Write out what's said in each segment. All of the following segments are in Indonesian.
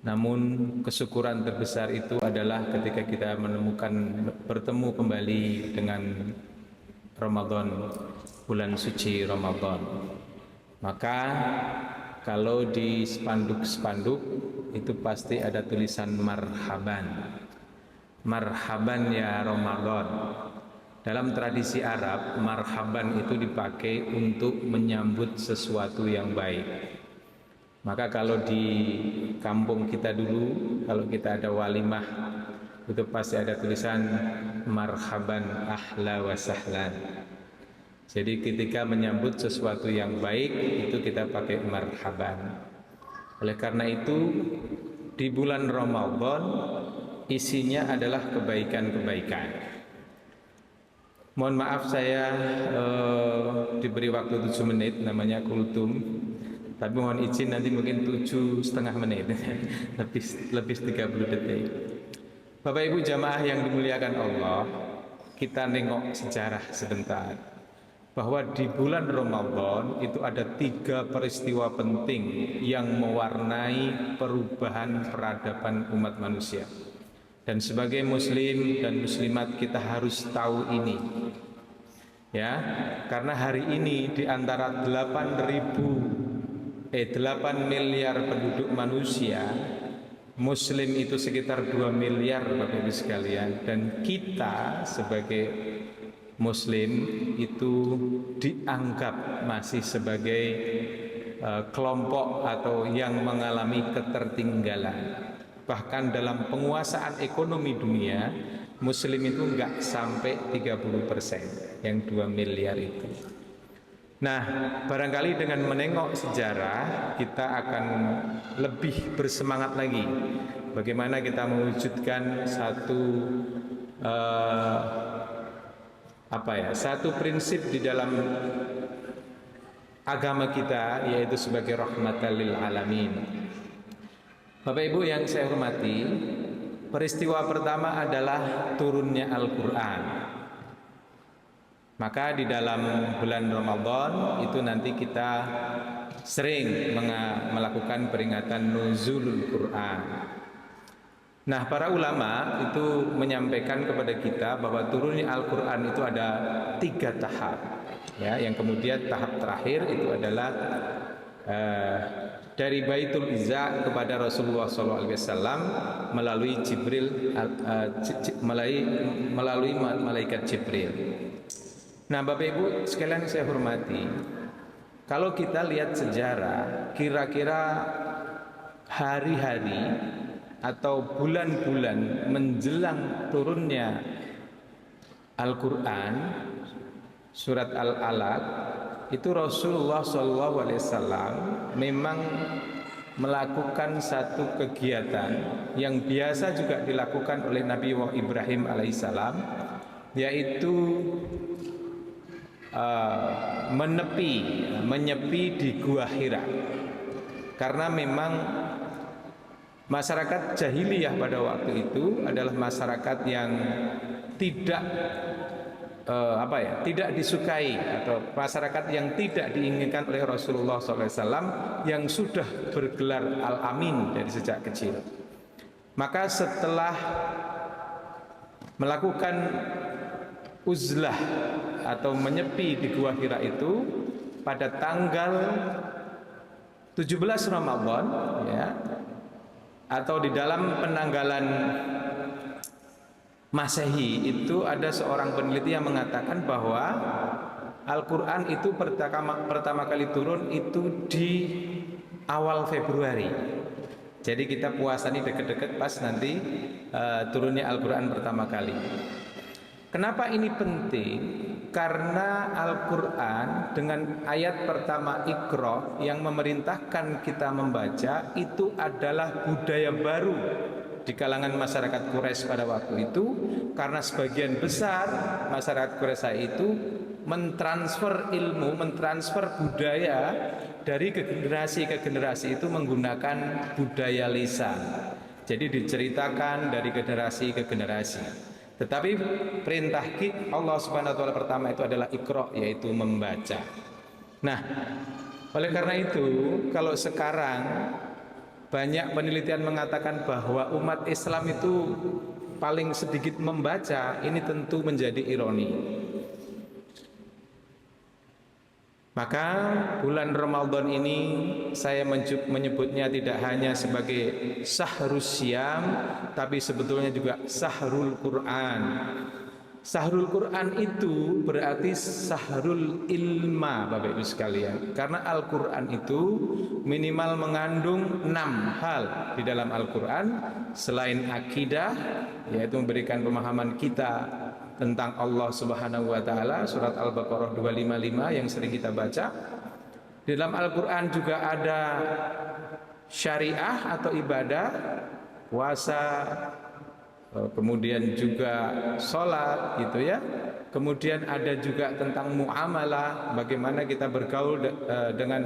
Namun kesyukuran terbesar itu adalah ketika kita menemukan bertemu kembali dengan Ramadan, bulan suci Ramadan. Maka kalau di spanduk-spanduk itu pasti ada tulisan marhaban. Marhaban ya Ramadan. Dalam tradisi Arab, marhaban itu dipakai untuk menyambut sesuatu yang baik. Maka kalau di kampung kita dulu, kalau kita ada walimah, itu pasti ada tulisan marhaban ahla wa sahlan. Jadi ketika menyambut sesuatu yang baik, itu kita pakai marhaban. Oleh karena itu, di bulan Ramadan isinya adalah kebaikan-kebaikan. Mohon maaf saya diberi waktu 7 menit, namanya kultum. Tapi mohon izin nanti mungkin 7,5 menit, lebih 30 detik. Bapak Ibu jamaah yang dimuliakan Allah, kita nengok sejarah sebentar, bahwa di bulan Ramadan itu ada 3 peristiwa penting yang mewarnai perubahan peradaban umat manusia. Dan sebagai muslim dan muslimat kita harus tahu ini. Ya, karena hari ini di antara 8 miliar penduduk manusia, muslim itu sekitar 2 miliar Bapak Ibu sekalian, dan kita sebagai muslim itu dianggap masih sebagai kelompok atau yang mengalami ketertinggalan. Bahkan dalam penguasaan ekonomi dunia, muslim itu enggak sampai 30%, yang 2 miliar itu. Nah, barangkali dengan menengok sejarah kita akan lebih bersemangat lagi bagaimana kita mewujudkan satu prinsip di dalam agama kita, yaitu sebagai rahmatan lil alamin. Bapak Ibu yang saya hormati, peristiwa pertama adalah turunnya Al-Qur'an. Maka di dalam bulan Ramadan itu nanti kita sering melakukan peringatan nuzulul Quran. Nah, para ulama itu menyampaikan kepada kita bahwa turunnya Al-Quran itu ada 3 tahap, ya. Yang kemudian tahap terakhir itu adalah dari Baitul Izza kepada Rasulullah SAW melalui Jibril, melalui malaikat Jibril. Nah, Bapak Ibu sekalian saya hormati, kalau kita lihat sejarah, kira-kira hari-hari atau bulan-bulan menjelang turunnya Al-Quran, surat Al-Alaq, itu Rasulullah SAW memang melakukan satu kegiatan yang biasa juga dilakukan oleh Nabi Ibrahim alaihissalam, yaitu menyepi di Gua Hira. Karena memang masyarakat jahiliyah pada waktu itu adalah masyarakat yang tidak tidak disukai, atau masyarakat yang tidak diinginkan oleh Rasulullah SAW yang sudah bergelar Al-Amin dari sejak kecil. Maka setelah melakukan uzlah atau menyepi di Gua Hira itu pada tanggal 17 Ramadan, ya, atau di dalam penanggalan Masehi itu ada seorang peneliti yang mengatakan bahwa Al-Quran itu pertama kali turun itu di awal Februari. Jadi kita puasa ini deket-deket pas nanti turunnya Al-Quran pertama kali. Kenapa ini penting? Karena Al-Quran dengan ayat pertama Iqra yang memerintahkan kita membaca itu adalah budaya baru di kalangan masyarakat Quraisy pada waktu itu, karena sebagian besar masyarakat Quraisy itu mentransfer ilmu, mentransfer budaya dari generasi ke generasi itu menggunakan budaya lisan. Jadi diceritakan dari generasi ke generasi. Tetapi perintah Allah Subhanahu wa taala pertama itu adalah Iqra, yaitu membaca. Nah, oleh karena itu kalau sekarang Banyak penelitian mengatakan bahwa umat Islam itu paling sedikit membaca. Ini tentu menjadi ironi. Maka bulan Ramadan ini saya menyebutnya tidak hanya sebagai Syahrul Syam, tapi sebetulnya juga Syahrul Quran. Syahrul Quran itu berarti Syahrul Ilma, Bapak Ibu sekalian. Karena Al-Quran itu minimal mengandung 6 hal di dalam Al-Quran. Selain akidah, yaitu memberikan pemahaman kita tentang Allah Subhanahu wa Ta'ala, surat Al-Baqarah 255 yang sering kita baca. Di dalam Al-Quran juga ada syariah atau ibadah, puasa, kemudian juga sholat, gitu ya. Kemudian ada juga tentang muamalah, bagaimana kita bergaul dengan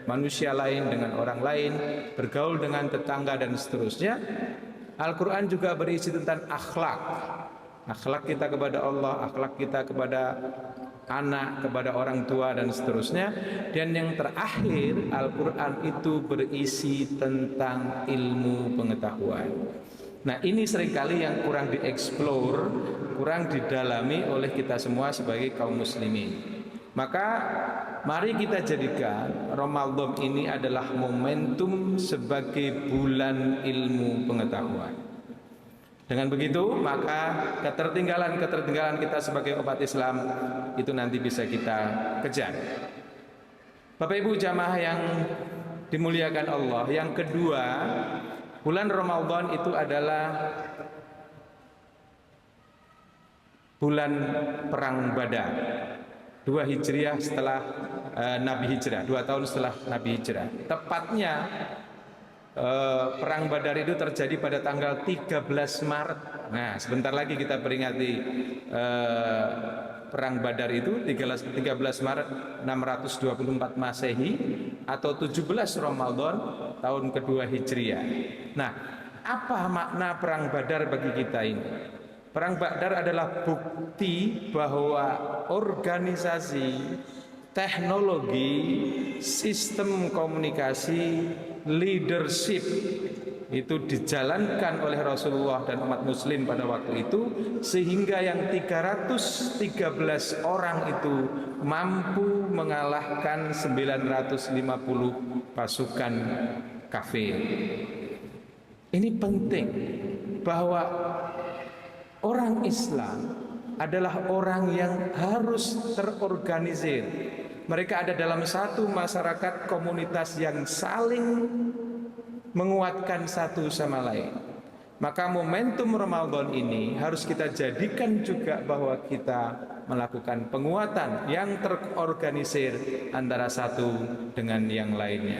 manusia lain, dengan orang lain, bergaul dengan tetangga dan seterusnya. Al-Quran juga berisi tentang akhlak. Akhlak kita kepada Allah, akhlak kita kepada anak, kepada orang tua dan seterusnya. Dan yang terakhir, Al-Quran itu berisi tentang ilmu pengetahuan. Nah, ini seringkali yang kurang dieksplor, kurang didalami oleh kita semua sebagai kaum muslimin. Maka mari kita jadikan Ramadan ini adalah momentum sebagai bulan ilmu pengetahuan. Dengan begitu, maka ketertinggalan kita sebagai umat Islam itu nanti bisa kita kejar. Bapak Ibu jamaah yang dimuliakan Allah, yang kedua, bulan Ramadan itu adalah bulan perang Badar. 2 Hijriah setelah Nabi Hijrah, 2 tahun setelah Nabi Hijrah. Tepatnya perang Badar itu terjadi pada tanggal 13 Maret. Nah, sebentar lagi kita peringati perang Badar itu 13 Maret 624 Masehi atau 17 Ramadan tahun kedua Hijriah. Nah, apa makna perang Badar bagi kita ini? Perang Badar adalah bukti bahwa organisasi, teknologi, sistem komunikasi, leadership itu dijalankan oleh Rasulullah dan umat muslim pada waktu itu, sehingga yang 313 orang itu mampu mengalahkan 950 pasukan kafir. Ini penting bahwa orang Islam adalah orang yang harus terorganisir. Mereka ada dalam satu masyarakat komunitas yang saling menguatkan satu sama lain. Maka momentum Ramadan ini harus kita jadikan juga bahwa kita melakukan penguatan yang terorganisir antara satu dengan yang lainnya.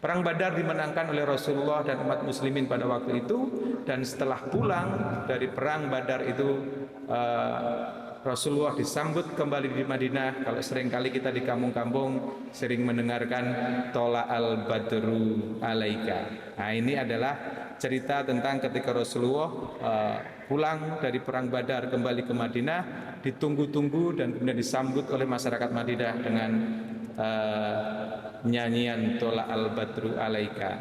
Perang Badar dimenangkan oleh Rasulullah dan umat muslimin pada waktu itu, dan setelah pulang dari perang Badar itu Rasulullah disambut kembali di Madinah. Kalau seringkali kita di kampung-kampung sering mendengarkan Tola al-Badru alaika. Nah, ini adalah cerita tentang ketika Rasulullah pulang dari perang Badar kembali ke Madinah, ditunggu-tunggu dan kemudian disambut oleh masyarakat Madinah dengan nyanyian Tola al-Badru alaika.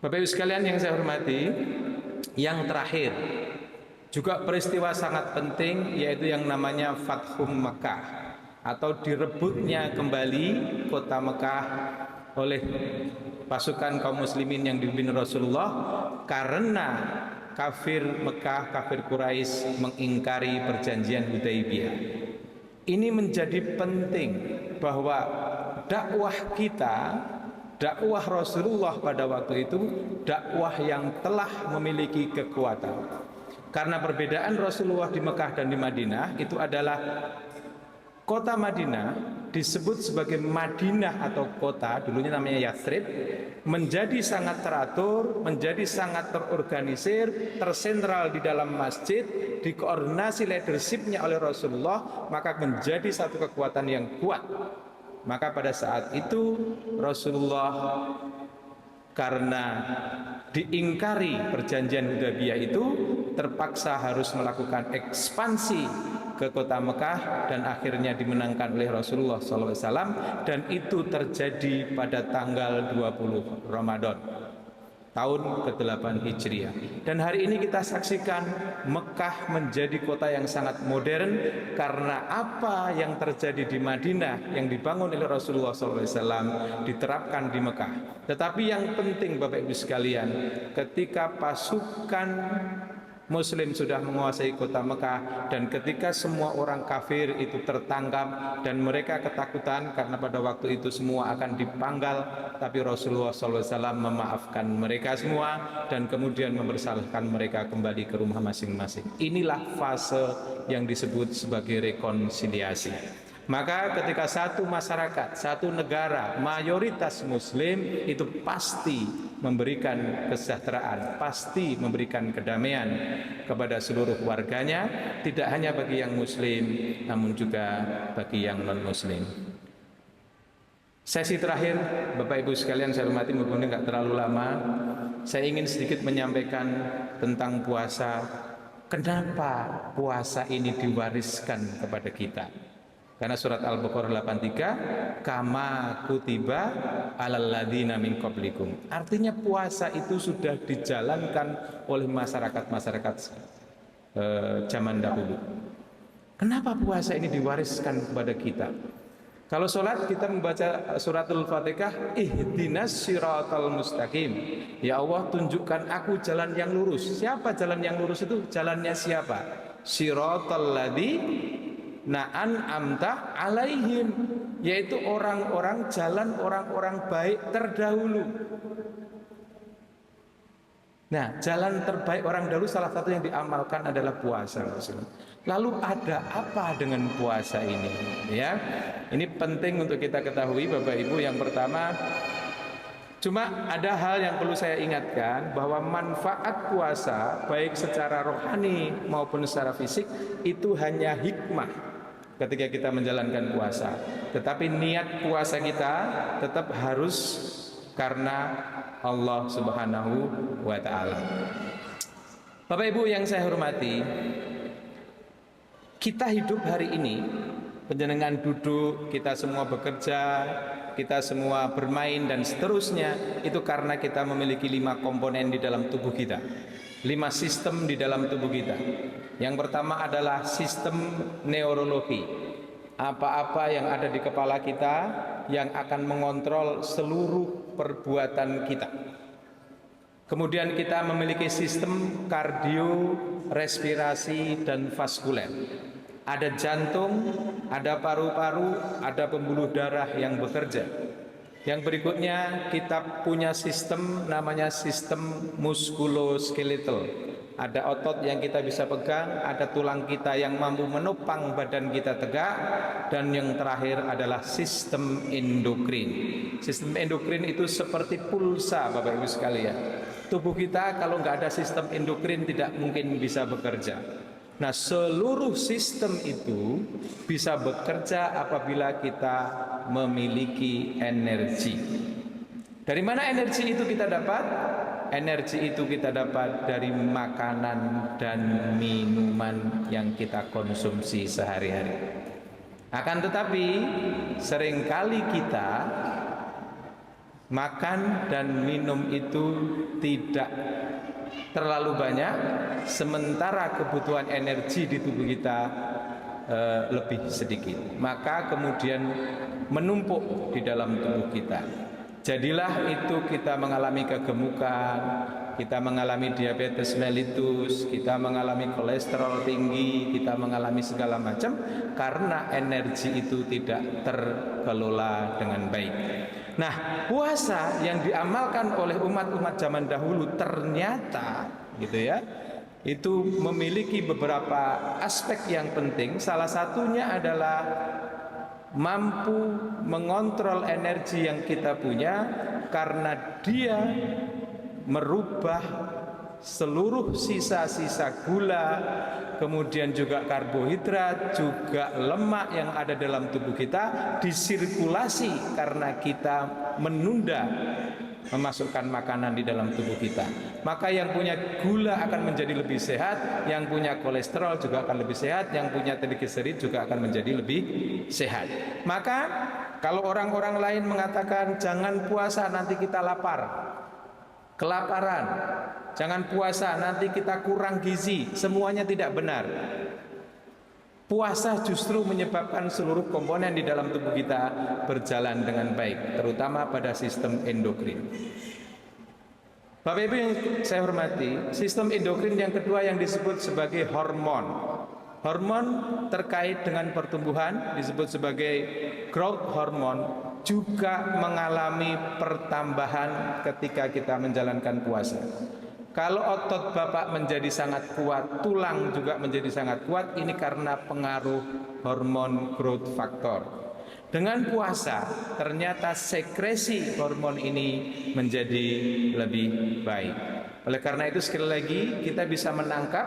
Bapak Ibu sekalian yang saya hormati, yang terakhir juga peristiwa sangat penting, yaitu yang namanya Fathum Mekah atau direbutnya kembali kota Mekah oleh pasukan kaum muslimin yang dipimpin Rasulullah karena kafir Mekah, kafir Quraisy mengingkari perjanjian Hudaibiyah. Ini menjadi penting bahwa dakwah kita, dakwah Rasulullah pada waktu itu, dakwah yang telah memiliki kekuatan. Karena perbedaan Rasulullah di Mekah dan di Madinah itu adalah kota Madinah disebut sebagai Madinah atau kota, dulunya namanya Yathrib, menjadi sangat teratur, menjadi sangat terorganisir, tersentral di dalam masjid, dikoordinasi leadershipnya oleh Rasulullah, maka menjadi satu kekuatan yang kuat. Maka pada saat itu Rasulullah karena diingkari perjanjian Hudaibiyah itu terpaksa harus melakukan ekspansi ke kota Mekah dan akhirnya dimenangkan oleh Rasulullah SAW, dan itu terjadi pada tanggal 20 Ramadan tahun ke-8 Hijriah. Dan hari ini kita saksikan Mekah menjadi kota yang sangat modern karena apa yang terjadi di Madinah yang dibangun oleh Rasulullah SAW diterapkan di Mekah. Tetapi yang penting Bapak Ibu sekalian, ketika pasukan Muslim sudah menguasai kota Mekah dan ketika semua orang kafir itu tertangkap dan mereka ketakutan karena pada waktu itu semua akan dipanggal, tapi Rasulullah SAW memaafkan mereka semua dan kemudian mempersalahkan mereka kembali ke rumah masing-masing. Inilah fase yang disebut sebagai rekonsiliasi. Maka ketika satu masyarakat, satu negara mayoritas Muslim itu pasti memberikan kesejahteraan, pasti memberikan kedamaian kepada seluruh warganya, tidak hanya bagi yang Muslim namun juga bagi yang non-Muslim. Sesi terakhir Bapak Ibu sekalian saya hormati, mudah-mudahan tidak terlalu lama, saya ingin sedikit menyampaikan tentang puasa. Kenapa puasa ini diwariskan kepada kita? Karena surat Al-Baqarah 83, kama kutiba alal ladzina min qablikum. Artinya puasa itu sudah dijalankan oleh masyarakat-masyarakat zaman dahulu. Kenapa puasa ini diwariskan kepada kita? Kalau sholat kita membaca suratul Fatihah, ihdinas siratal mustaqim. Ya Allah, tunjukkan aku jalan yang lurus. Siapa jalan yang lurus itu? Jalannya siapa? Siratal ladzi na'an amta alaihim, yaitu orang-orang jalan orang-orang baik terdahulu. Nah, jalan terbaik orang dahulu salah satu yang diamalkan adalah puasa. Lalu ada apa dengan puasa ini? Ya, ini penting untuk kita ketahui Bapak Ibu. Yang pertama, cuma ada hal yang perlu saya ingatkan, bahwa manfaat puasa baik secara rohani maupun secara fisik itu hanya hikmah ketika kita menjalankan puasa. Tetapi niat puasa kita tetap harus karena Allah Subhanahu wa ta'ala. Bapak Ibu yang saya hormati, kita hidup hari ini, panjenengan duduk, kita semua bekerja, kita semua bermain dan seterusnya, itu karena kita memiliki 5 komponen di dalam tubuh kita, 5 sistem di dalam tubuh kita. Yang pertama adalah sistem neurologi. Apa-apa yang ada di kepala kita yang akan mengontrol seluruh perbuatan kita. Kemudian kita memiliki sistem kardio, respirasi, dan vaskuler. Ada jantung, ada paru-paru, ada pembuluh darah yang bekerja. Yang berikutnya kita punya sistem namanya sistem muskuloskeletal. Ada otot yang kita bisa pegang, ada tulang kita yang mampu menopang badan kita tegak, dan yang terakhir adalah sistem endokrin. Sistem endokrin itu seperti pulsa Bapak Ibu sekalian. Tubuh kita kalau nggak ada sistem endokrin tidak mungkin bisa bekerja. Nah, seluruh sistem itu bisa bekerja apabila kita memiliki energi. Dari mana energi itu kita dapat? Energi itu kita dapat dari makanan dan minuman yang kita konsumsi sehari-hari. Akan tetapi seringkali kita makan dan minum itu tidak terlalu banyak, sementara kebutuhan energi di tubuh kita lebih sedikit. Maka kemudian menumpuk di dalam tubuh kita. Jadilah itu kita mengalami kegemukan, kita mengalami diabetes mellitus, kita mengalami kolesterol tinggi, kita mengalami segala macam karena energi itu tidak terkelola dengan baik. Nah, puasa yang diamalkan oleh umat-umat zaman dahulu ternyata gitu ya, itu memiliki beberapa aspek yang penting. Salah satunya adalah mampu mengontrol energi yang kita punya, karena dia merubah seluruh sisa-sisa gula, kemudian juga karbohidrat, juga lemak yang ada dalam tubuh kita disirkulasi karena kita menunda memasukkan makanan di dalam tubuh kita. Maka yang punya gula akan menjadi lebih sehat, yang punya kolesterol juga akan lebih sehat, yang punya trigliserid juga akan menjadi lebih sehat. Maka kalau orang-orang lain mengatakan jangan puasa nanti kita lapar, kelaparan, jangan puasa nanti kita kurang gizi, semuanya tidak benar. Puasa justru menyebabkan seluruh komponen di dalam tubuh kita berjalan dengan baik, terutama pada sistem endokrin. Bapak Ibu yang saya hormati, sistem endokrin yang kedua yang disebut sebagai hormon. Hormon terkait dengan pertumbuhan disebut sebagai growth hormone juga mengalami pertambahan ketika kita menjalankan puasa. Kalau otot Bapak menjadi sangat kuat, tulang juga menjadi sangat kuat, ini karena pengaruh hormon growth factor. Dengan puasa, ternyata sekresi hormon ini menjadi lebih baik. Oleh karena itu sekali lagi kita bisa menangkap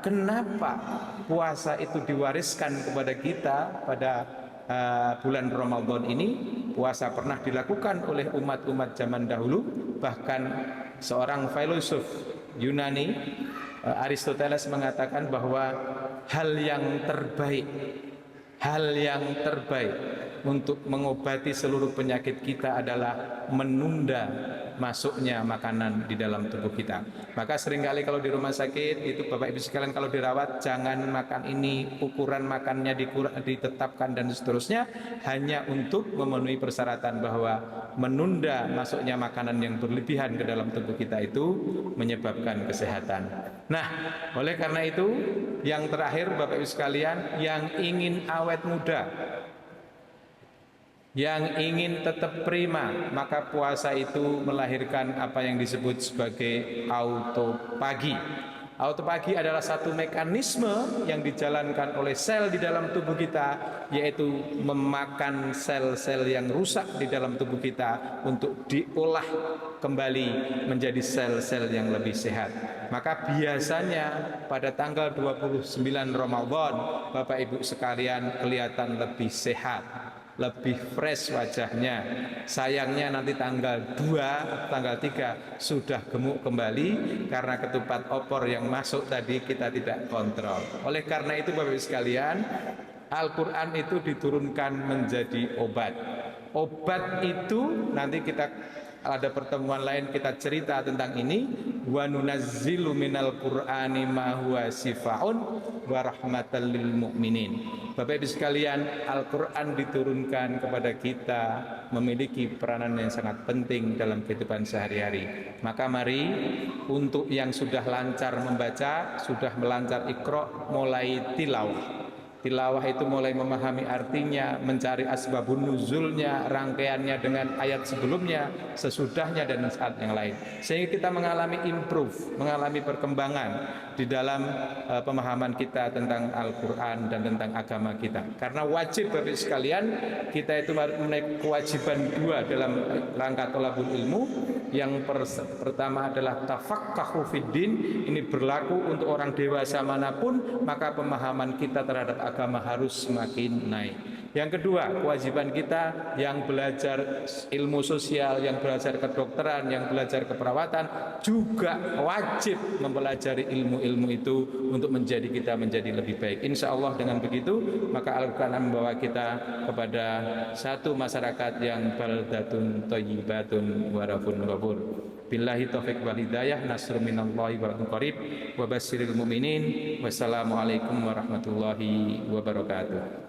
kenapa puasa itu diwariskan kepada kita pada bulan Ramadan ini. Puasa pernah dilakukan oleh umat-umat zaman dahulu, bahkan seorang filosof Yunani Aristoteles mengatakan bahwa hal yang terbaik untuk mengobati seluruh penyakit kita adalah menunda masuknya makanan di dalam tubuh kita. Maka seringkali kalau di rumah sakit itu Bapak Ibu sekalian kalau dirawat, jangan makan ini, ukuran makannya ditetapkan dan seterusnya, hanya untuk memenuhi persyaratan bahwa menunda masuknya makanan yang berlebihan ke dalam tubuh kita itu menyebabkan kesehatan. Nah, oleh karena itu yang terakhir Bapak Ibu sekalian, yang ingin awet muda, yang ingin tetap prima, maka puasa itu melahirkan apa yang disebut sebagai autopagi. Autopagi adalah satu mekanisme yang dijalankan oleh sel di dalam tubuh kita, yaitu memakan sel-sel yang rusak di dalam tubuh kita untuk diolah kembali menjadi sel-sel yang lebih sehat. Maka biasanya pada tanggal 29 Ramadan Bapak Ibu sekalian kelihatan lebih sehat, lebih fresh wajahnya. Sayangnya nanti tanggal 2, tanggal 3 sudah gemuk kembali karena ketupat opor yang masuk tadi kita tidak kontrol. Oleh karena itu Bapak Ibu sekalian, Al-Quran itu diturunkan menjadi obat. Obat itu nanti kita ada pertemuan lain kita cerita tentang ini. Wa nunazzilu minal qur'ani ma huwa shifaa'un wa rahmatan lil mu'minin. Bapak Ibu sekalian, Al-Quran diturunkan kepada kita memiliki peranan yang sangat penting dalam kehidupan sehari-hari. Maka mari untuk yang sudah lancar membaca, sudah melancar Iqra, mulai tilawah. Tilawah itu mulai memahami artinya, mencari asbabun nuzulnya, rangkaiannya dengan ayat sebelumnya, sesudahnya dan saat yang lain. Sehingga kita mengalami improve, mengalami perkembangan di dalam pemahaman kita tentang Al-Quran dan tentang agama kita. Karena wajib Bapak sekalian, kita itu memiliki kewajiban dua dalam rangka thalabul ilmu. Yang pertama adalah tafaqquhu fiddin, ini berlaku untuk orang dewasa manapun, maka pemahaman kita terhadap agama harus semakin naik. Yang kedua, kewajiban kita yang belajar ilmu sosial, yang belajar kedokteran, yang belajar keperawatan juga wajib mempelajari ilmu-ilmu itu untuk kita menjadi lebih baik. Insya Allah dengan begitu maka Al-Quran membawa kita kepada satu masyarakat yang baldatun thayyibatun warafun ghafur. Billahi taufiq wal hidayah, nasrun minallahi wa qarib, wa basyiril mu'minin. Wassalamualaikum warahmatullahi wabarakatuh.